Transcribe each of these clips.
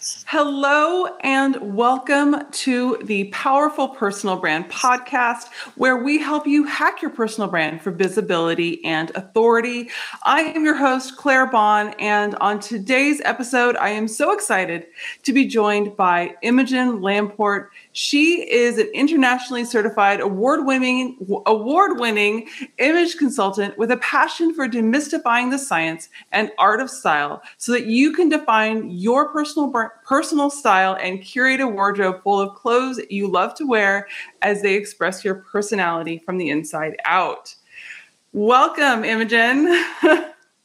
Hello and welcome to the Powerful Personal Brand podcast, where we help you hack your personal brand for visibility and authority. I am your host, Claire Bond, and on today's episode, I am so excited to be joined by Imogen Lamport. She is an internationally certified award-winning image consultant with a passion for demystifying the science and art of style so that you can define your personal style and curate a wardrobe full of clothes you love to wear as they express your personality from the inside out. Welcome, Imogen.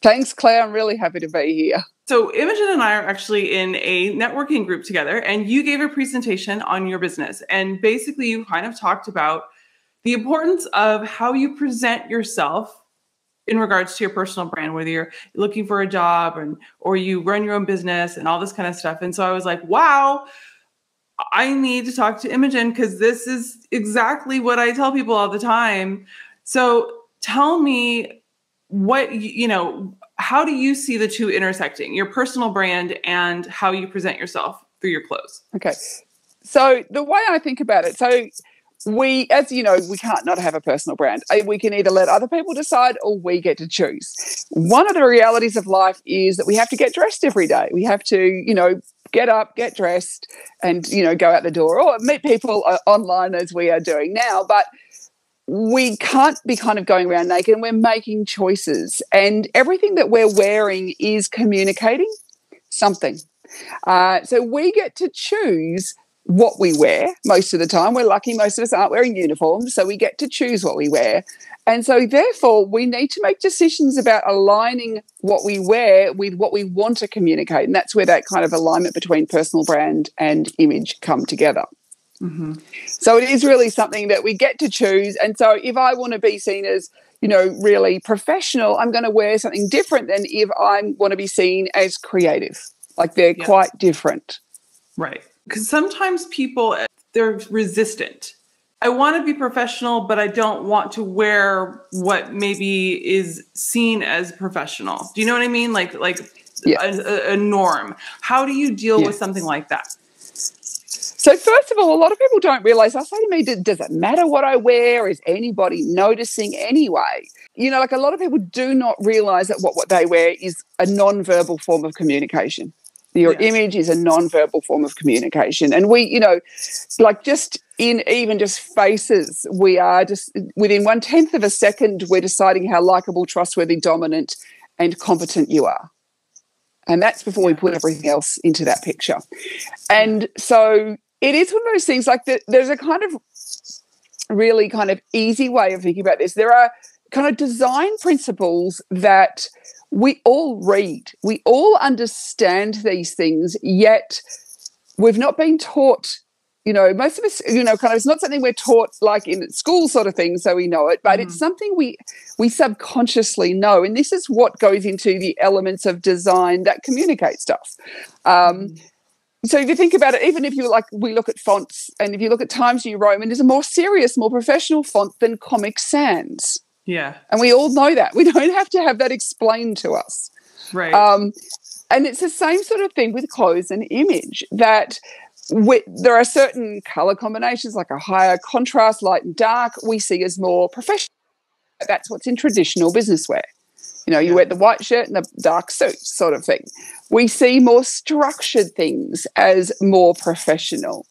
Thanks, Claire. I'm really happy to be here. So Imogen and I are actually in a networking group together, and you gave a presentation on your business. And basically, you kind of talked about the importance of how you present yourself in regards to your personal brand, whether you're looking for a job or you run your own business and all this kind of stuff. And so I was like, wow, I need to talk to Imogen because this is exactly what I tell people all the time. So tell me how do you see the two intersecting, your personal brand and how you present yourself through your clothes? Okay. So the way I think about it, as you know, we can't not have a personal brand. We can either let other people decide or we get to choose. One of the realities of life is that we have to get dressed every day. We have to, get up, get dressed and, go out the door or meet people online as we are doing now. But we can't be kind of going around naked, and we're making choices. And everything that we're wearing is communicating something. So we get to choose what we wear most of the time. We're lucky most of us aren't wearing uniforms, so we get to choose what we wear. And so therefore, we need to make decisions about aligning what we wear with what we want to communicate. And that's where that kind of alignment between personal brand and image come together. Mm-hmm. So it is really something that we get to choose. And so if I want to be seen as, really professional, I'm going to wear something different than if I want to be seen as creative. Like they're quite different. Right. Because sometimes people, they're resistant. I want to be professional, but I don't want to wear what maybe is seen as professional. Do you know what I mean? Like a norm. How do you deal with something like that? So first of all, a lot of people don't realize, they'll say to me, does it matter what I wear? Is anybody noticing anyway? A lot of people do not realize that what they wear is a non-verbal form of communication. Your image is a non-verbal form of communication. And we, just in even just faces, we are just within 1/10 of a second, we're deciding how likable, trustworthy, dominant and competent you are. And that's before we put everything else into that picture. And so it is one of those things there's a kind of really kind of easy way of thinking about this. There are kind of design principles that we all read. We all understand these things, yet we've not been taught, most of us, it's not something we're taught like in school sort of thing, so we know it, but it's something we subconsciously know. And this is what goes into the elements of design that communicate stuff. So if you think about it, even if we look at fonts, and if you look at Times New Roman, there's a more serious, more professional font than Comic Sans. Yeah. And we all know that. We don't have to have that explained to us. Right. And it's the same sort of thing with clothes and image, that there are certain color combinations, like a higher contrast, light and dark, we see as more professional. That's what's in traditional business wear. You wear the white shirt and the dark suit sort of thing. We see more structured things as more professional.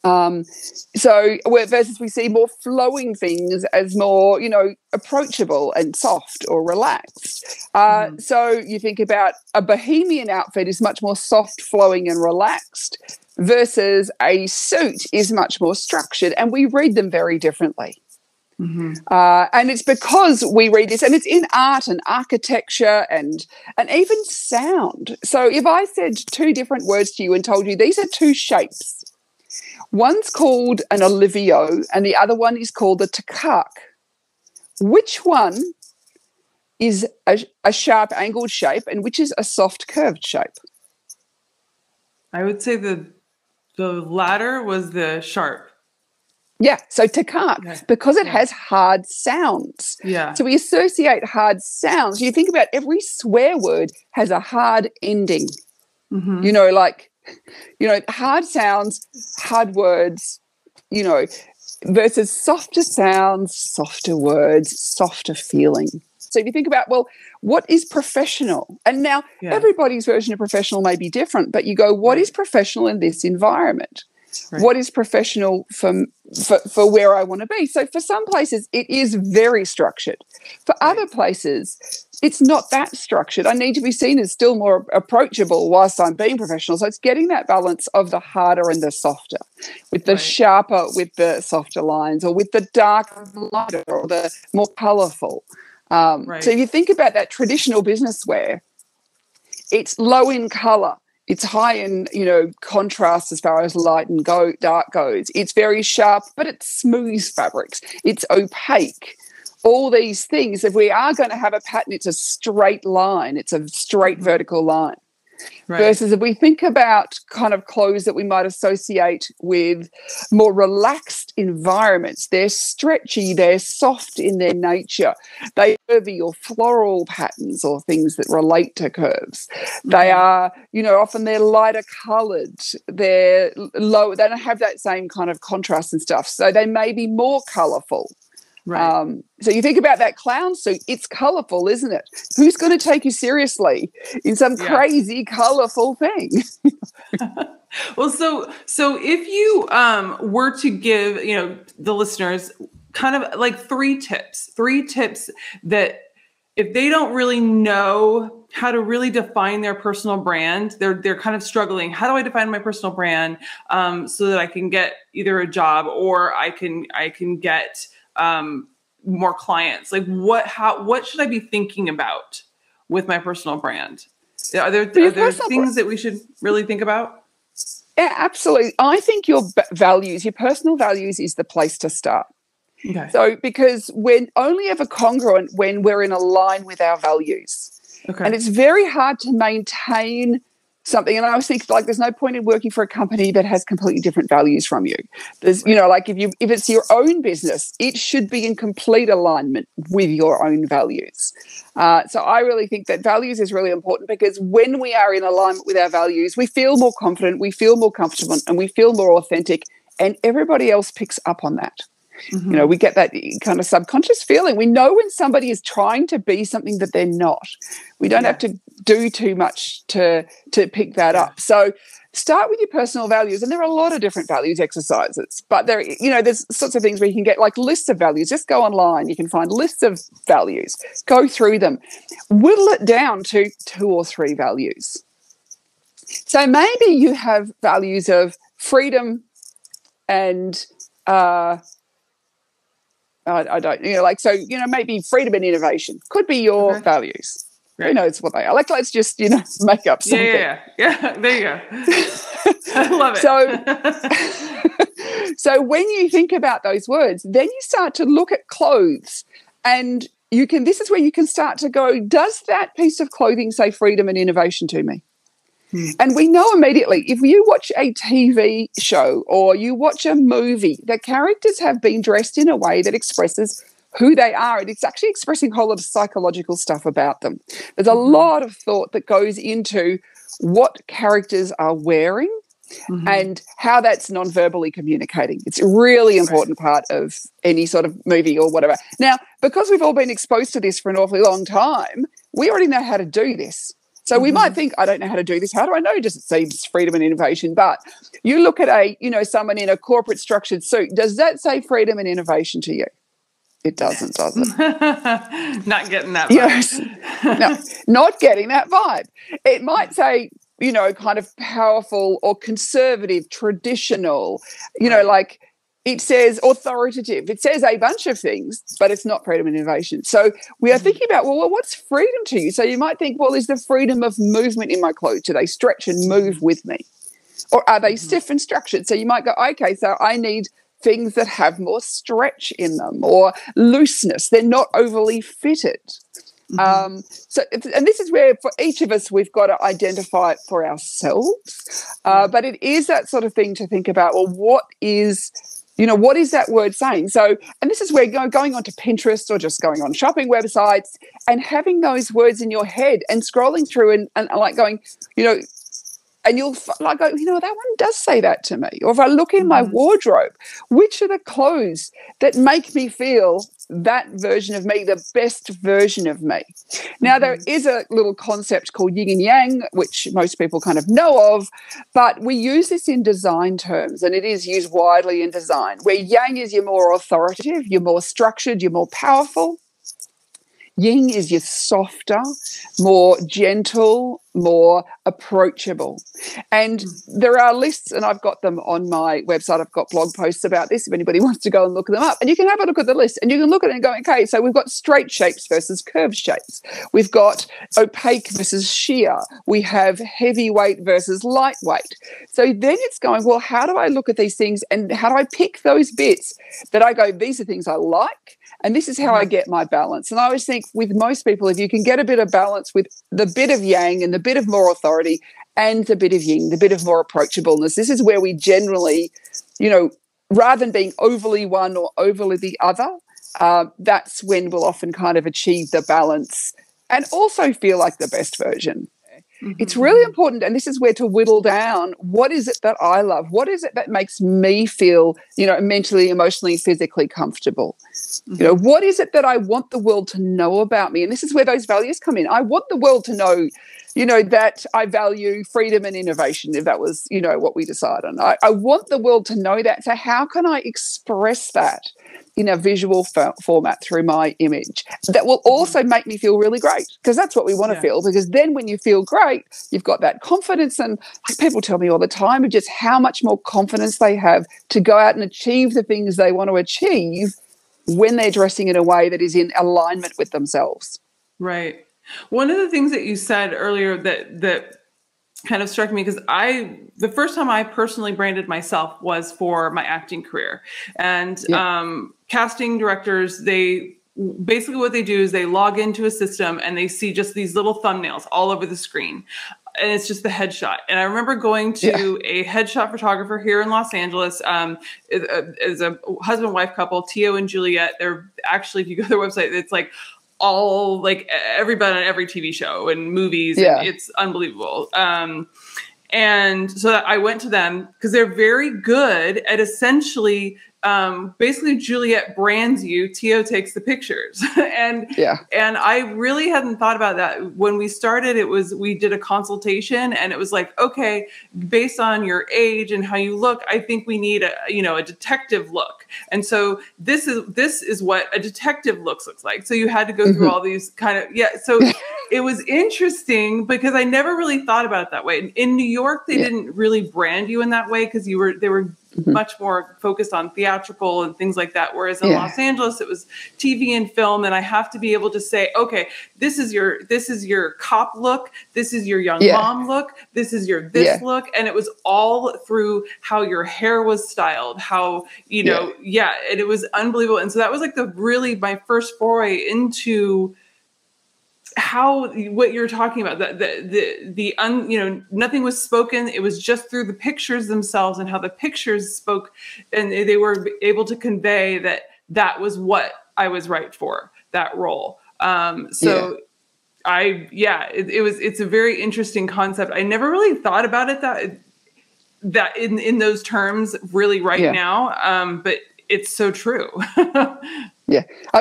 Versus we see more flowing things as more, approachable and soft or relaxed. So you think about a bohemian outfit is much more soft, flowing and relaxed versus a suit is much more structured, and we read them very differently. Mm-hmm. And it's because we read this, and it's in art and architecture and even sound. So if I said two different words to you and told you these are two shapes, one's called an olivio and the other one is called a takak, which one is a sharp angled shape and which is a soft curved shape? I would say the latter was the sharp. Yeah, so takak, because it has hard sounds. Yeah. So we associate hard sounds. You think about every swear word has a hard ending. Mm-hmm. Like hard sounds, hard words, versus softer sounds, softer words, softer feeling. So if you think about, well, what is professional? And now everybody's version of professional may be different, but you go, what is professional in this environment? Right. What is professional for where I want to be? So for some places, it is very structured. For other places, it's not that structured. I need to be seen as still more approachable whilst I'm being professional. So it's getting that balance of the harder and the softer, with the sharper, with the softer lines, or with the darker, lighter, or the more colourful. So if you think about that traditional business wear, it's low in colour. It's high in, contrast as far as light and dark goes. It's very sharp, but it's smooth fabrics. It's opaque. All these things, if we are going to have a pattern, it's a straight line. It's a straight vertical line. Right. Versus if we think about kind of clothes that we might associate with more relaxed environments, they're stretchy, they're soft in their nature, they curvy or floral patterns or things that relate to curves. They are, often they're lighter coloured, they're low, they don't have that same kind of contrast and stuff, so they may be more colourful. Right. So you think about that clown suit, it's colourful, isn't it? Who's going to take you seriously in some crazy colourful thing? Well, so if you were to give, the listeners kind of like three tips that if they don't really know how to really define their personal brand, they're kind of struggling. How do I define my personal brand so that I can get either a job or I can get more clients? Like what should I be thinking about with my personal brand? Are there things that we should really think about? Yeah, absolutely. I think your values, your personal values is the place to start. Okay. So because we're only ever congruent when we're in a line with our values. Okay. And it's very hard to maintain something. And I always think there's no point in working for a company that has completely different values from you. There's, if it's your own business, it should be in complete alignment with your own values. So I really think that values is really important, because when we are in alignment with our values, we feel more confident, we feel more comfortable, and we feel more authentic, and everybody else picks up on that. Mm-hmm. We get that kind of subconscious feeling. We know when somebody is trying to be something that they're not. We don't have to do too much to pick that up. So start with your personal values, and there are a lot of different values exercises, but there's sorts of things where you can get like lists of values. Just go online, you can find lists of values, go through them, whittle it down to 2 or 3 values. So maybe you have values of freedom and I don't, maybe freedom and innovation could be your values. Right. Who knows what they are? Let's just, make up something. Yeah, there you go. I love it. So when you think about those words, then you start to look at clothes, and this is where you can start to go, does that piece of clothing say freedom and innovation to me? And we know immediately, if you watch a TV show or you watch a movie, the characters have been dressed in a way that expresses who they are, and it's actually expressing a whole lot of psychological stuff about them. There's a lot of thought that goes into what characters are wearing and how that's non-verbally communicating. It's a really important part of any sort of movie or whatever. Now, because we've all been exposed to this for an awfully long time, we already know how to do this. So we might think, I don't know how to do this. How do I know? Does it say freedom and innovation? But you look at someone in a corporate structured suit. Does that say freedom and innovation to you? It doesn't, does it? Not getting that vibe. Yes. No, not getting that vibe. It might say, kind of powerful or conservative, traditional, like it says authoritative. It says a bunch of things, but it's not freedom and innovation. So we are thinking about, well, what's freedom to you? So you might think, well, is the freedom of movement in my clothes? Do they stretch and move with me? Or are they stiff and structured? So you might go, okay, so I need things that have more stretch in them or looseness. They're not overly fitted. And this is where for each of us we've got to identify it for ourselves. But it is that sort of thing to think about, well, what is that word saying? So, and this is where going onto Pinterest or just going on shopping websites and having those words in your head and scrolling through and like going, And like, go, that one does say that to me. Or if I look in my wardrobe, which are the clothes that make me feel that version of me, the best version of me? Now, there is a little concept called yin and yang, which most people kind of know of, but we use this in design terms, and it is used widely in design, where yang is you're more authoritative, you're more structured, you're more powerful. Yin is you're softer, more gentle, more approachable. And there are lists, and I've got them on my website. I've got blog posts about this if anybody wants to go and look them up. And you can have a look at the list, and you can look at it and go, okay, so we've got straight shapes versus curved shapes. We've got opaque versus sheer. We have heavyweight versus lightweight. So then it's going, well, how do I look at these things, and how do I pick those bits that I go, these are things I like, and this is how I get my balance? And I always think with most people, if you can get a bit of balance with the bit of yang and the bit of more authority and the bit of yin, the bit of more approachableness, this is where we generally, rather than being overly one or overly the other, that's when we'll often kind of achieve the balance and also feel like the best version. It's really important, and this is where to whittle down, what is it that I love? What is it that makes me feel, mentally, emotionally, physically comfortable? What is it that I want the world to know about me? And this is where those values come in. I want the world to know, that I value freedom and innovation, if that was, what we decide on. I want the world to know that. So how can I express that in a visual format through my image that will also make me feel really great? Because that's what we want to feel, because then when you feel great, you've got that confidence. And like people tell me all the time of just how much more confidence they have to go out and achieve the things they want to achieve when they're dressing in a way that is in alignment with themselves. Right. One of the things that you said earlier that kind of struck me, because the first time I personally branded myself was for my acting career. And casting directors, they basically what they do is they log into a system and they see just these little thumbnails all over the screen. And it's just the headshot. And I remember going to a headshot photographer here in Los Angeles. Is a husband-wife couple, Tio and Juliet. They're actually, if you go to their website, it's like all like everybody on every TV show and movies. And it's unbelievable. And so I went to them because they're very good at essentially basically Juliet brands you, Tio takes the pictures. and I really hadn't thought about that. When we started, we did a consultation, and it was like, okay, based on your age and how you look, I think we need a detective look. And so this is what a detective looks like. So you had to go through all these kind of, so it was interesting because I never really thought about it that way. In New York, they didn't really brand you in that way because they were much more focused on theatrical and things like that. Whereas in Los Angeles, it was TV and film. And I have to be able to say, okay, this is your cop look. This is your young mom look. This is your look. And it was all through how your hair was styled, how, and it was unbelievable. And so that was like my first foray into what you're talking about, nothing was spoken. It was just through the pictures themselves and how the pictures spoke, and they were able to convey that was what I was right for, that role. It's a very interesting concept. I never really thought about it that in those terms really now. But it's so true. I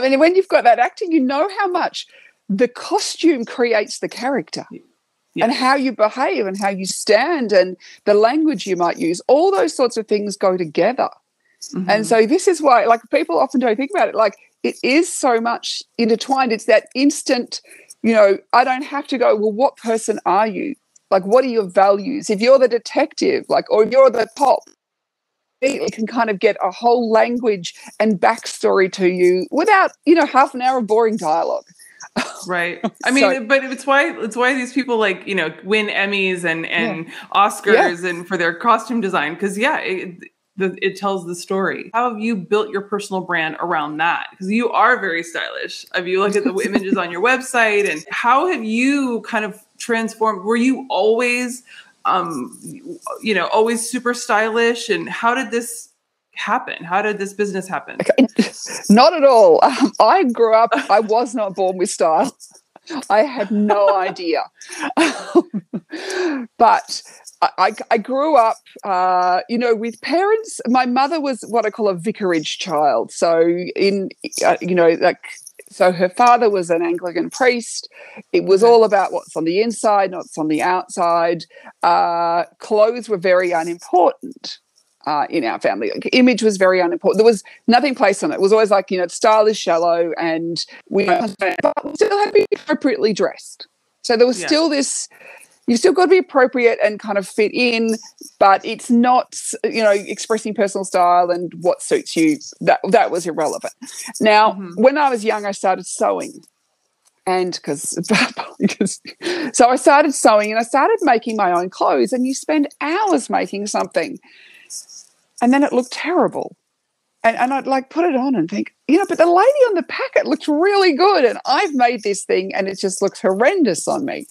mean, when you've got that acting, how much the costume creates the character and how you behave and how you stand and the language you might use. All those sorts of things go together. And so this is why, like, people often don't think about it. Like, it is so much intertwined. It's that instant, I don't have to go, well, what person are you? Like, what are your values? If you're the detective, or if you're the cop, it can kind of get a whole language and backstory to you without, half an hour of boring dialogue. Right. I mean, but it's why these people win Emmys and Oscars and for their costume design. Cause it tells the story. How have you built your personal brand around that? Because you are very stylish. If you look at the images on your website, and how have you kind of transformed? Were you always, always super stylish? And how did this happen? How did this business happen? Okay. Not at all. I grew up, I was not born with style. I had no idea. But I grew up, with parents. My mother was what I call a vicarage child. So so her father was an Anglican priest. It was all about what's on the inside, not what's on the outside. Clothes were very unimportant in our family. Like, image was very unimportant. There was nothing placed on it. It was always like, style is shallow, and we still had to be appropriately dressed. So there was still this. You've still got to be appropriate and kind of fit in, but it's not, expressing personal style and what suits you. That was irrelevant. Now, when I was young, I started sewing, and so I started sewing and I started making my own clothes. And you spend hours making something, and then it looked terrible. And I'd like put it on and think, but the lady on the packet looks really good, and I've made this thing and it just looks horrendous on me.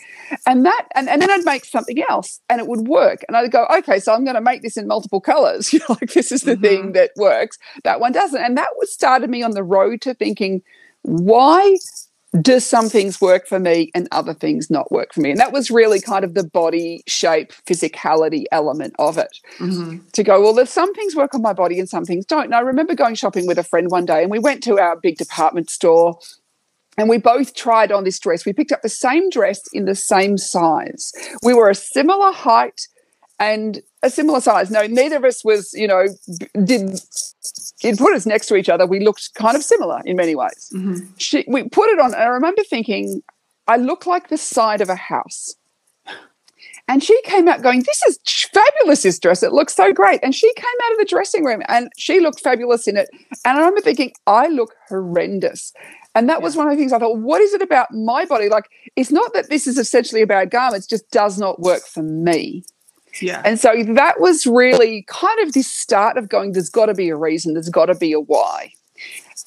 And then I'd make something else and it would work. And I'd go, okay, so I'm going to make this in multiple colors. This is the thing that works. That one doesn't. And that started me on the road to thinking, why do some things work for me and other things not work for me? And that was really kind of the body shape, physicality element of it. To go, well, there's some things work on my body and some things don't. And I remember going shopping with a friend one day, and we went to our big department store, and we both tried on this dress. We picked up the same dress in the same size. We were a similar height and a similar size. No, neither of us was, it put us next to each other. We looked kind of similar in many ways. We put it on, and I remember thinking, I look like the side of a house. And she came out going, this is fabulous, this dress. It looks so great. And she came out of the dressing room and she looked fabulous in it. And I remember thinking, I look horrendous. And that was one of the things I thought, what is it about my body? Like, it's not that this is essentially a bad garment, it just does not work for me. Yeah. And so that was really kind of this start of going, there's got to be a reason, there's got to be a why.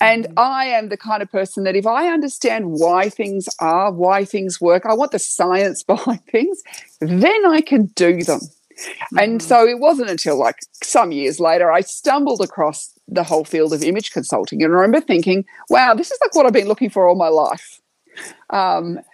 And I am the kind of person that if I understand why things are, why things work, I want the science behind things, then I can do them. And so it wasn't until like some years later I stumbled across the whole field of image consulting, and I remember thinking, wow, this is like what I've been looking for all my life. That's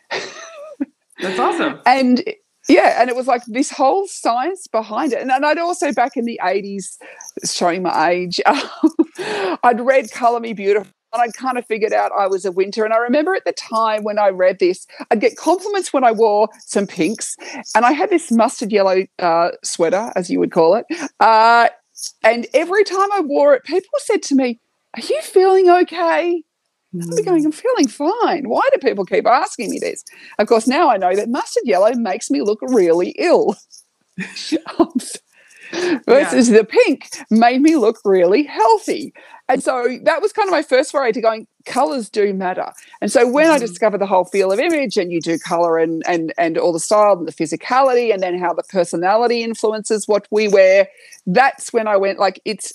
awesome. And yeah, and it was like this whole science behind it. And I'd also, back in the 80s, showing my age, I'd read Colour Me Beautiful, and I'd kind of figured out I was a winter. And I remember at the time when I read this, I'd get compliments when I wore some pinks, and I had this mustard yellow sweater, as you would call it. And every time I wore it, people said to me, are you feeling okay? I'm going, I'm feeling fine. Why do people keep asking me this? Of course, now I know that mustard yellow makes me look really ill. Versus the pink made me look really healthy. And so that was kind of my first foray to going, colours do matter. And so when I discovered the whole field of image, and you do colour and all the style and the physicality, and then how the personality influences what we wear, that's when I went like, it's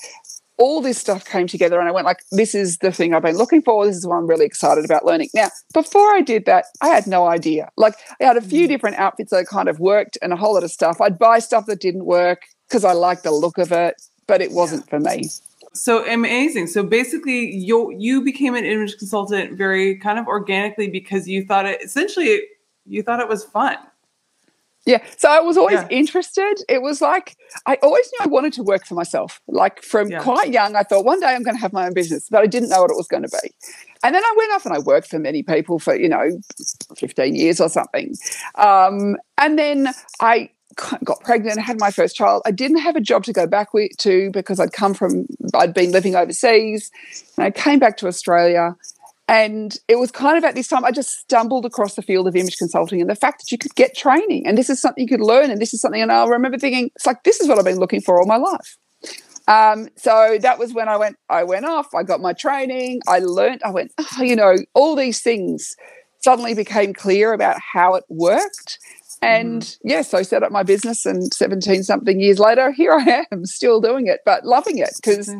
all this stuff came together, and I went like, this is the thing I've been looking for. This is what I'm really excited about learning. Now, before I did that, I had no idea. Like, I had a few different outfits that kind of worked and a whole lot of stuff. I'd buy stuff that didn't work because I liked the look of it, but it wasn't for me. So amazing. So basically you became an image consultant very kind of organically because you thought it was fun. Yeah. So I was always interested. It was like, I always knew I wanted to work for myself. Like from quite young, I thought one day I'm going to have my own business, but I didn't know what it was going to be. And then I went off and I worked for many people for, 15 years or something. And then I got pregnant, had my first child. I didn't have a job to go back to because I'd been living overseas. And I came back to Australia. And it was kind of at this time I just stumbled across the field of image consulting and the fact that you could get training and this is something you could learn and this is something, and I remember thinking, it's like, this is what I've been looking for all my life. So that was when I went off, I got my training, I learned, all these things suddenly became clear about how it worked. And so I set up my business, and 17-something years later, here I am still doing it, but loving it, because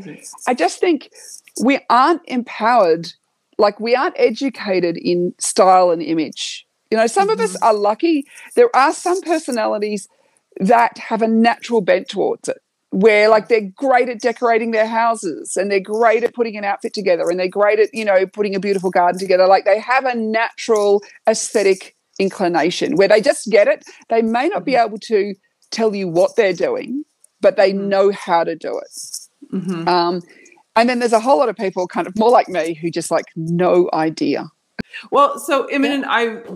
I just think we aren't empowered. Like, we aren't educated in style and image. Some of us are lucky. There are some personalities that have a natural bent towards it, where like they're great at decorating their houses and they're great at putting an outfit together and they're great at, putting a beautiful garden together. Like, they have a natural aesthetic inclination where they just get it. They may not be able to tell you what they're doing, but they know how to do it. Mm-hmm. And then there's a whole lot of people kind of more like me who just like no idea. Well, so Imogen,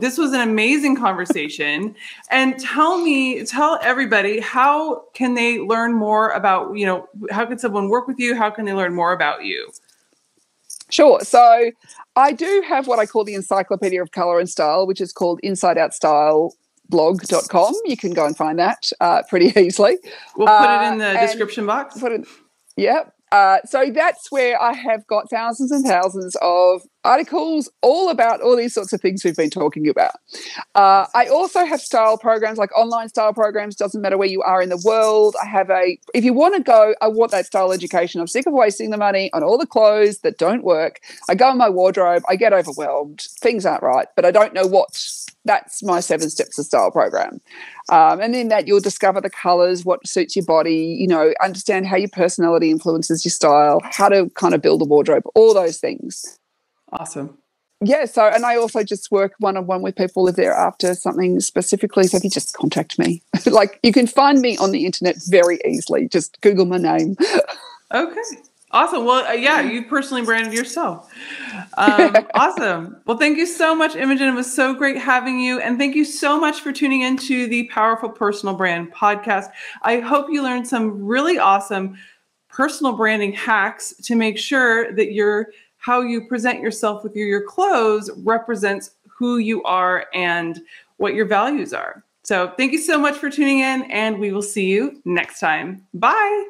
this was an amazing conversation. And tell everybody, how can they learn more about, how can someone work with you? How can they learn more about you? Sure. So I do have what I call the Encyclopedia of Color and Style, which is called insideoutstyleblog.com. You can go and find that pretty easily. We'll put it in the description box. Yep. So that's where I have got thousands and thousands of articles all about all these sorts of things we've been talking about. I also have style programs, like online style programs. Doesn't matter where you are in the world. If you want to go, I want that style education. I'm sick of wasting the money on all the clothes that don't work. I go in my wardrobe, I get overwhelmed. Things aren't right, but I don't know what. That's my 7 Steps of Style program. And in that, you'll discover the colors, what suits your body, understand how your personality influences your style, how to kind of build a wardrobe, all those things. Awesome. Yeah. So, and I also just work one-on-one with people if they're after something specifically. So if you just contact me, like you can find me on the internet very easily. Just Google my name. Okay. Awesome. Well, you personally branded yourself. Awesome. Well, thank you so much, Imogen. It was so great having you. And thank you so much for tuning into the Powerful Personal Brand podcast. I hope you learned some really awesome personal branding hacks to make sure that how you present yourself with your clothes represents who you are and what your values are. So thank you so much for tuning in, and we will see you next time. Bye.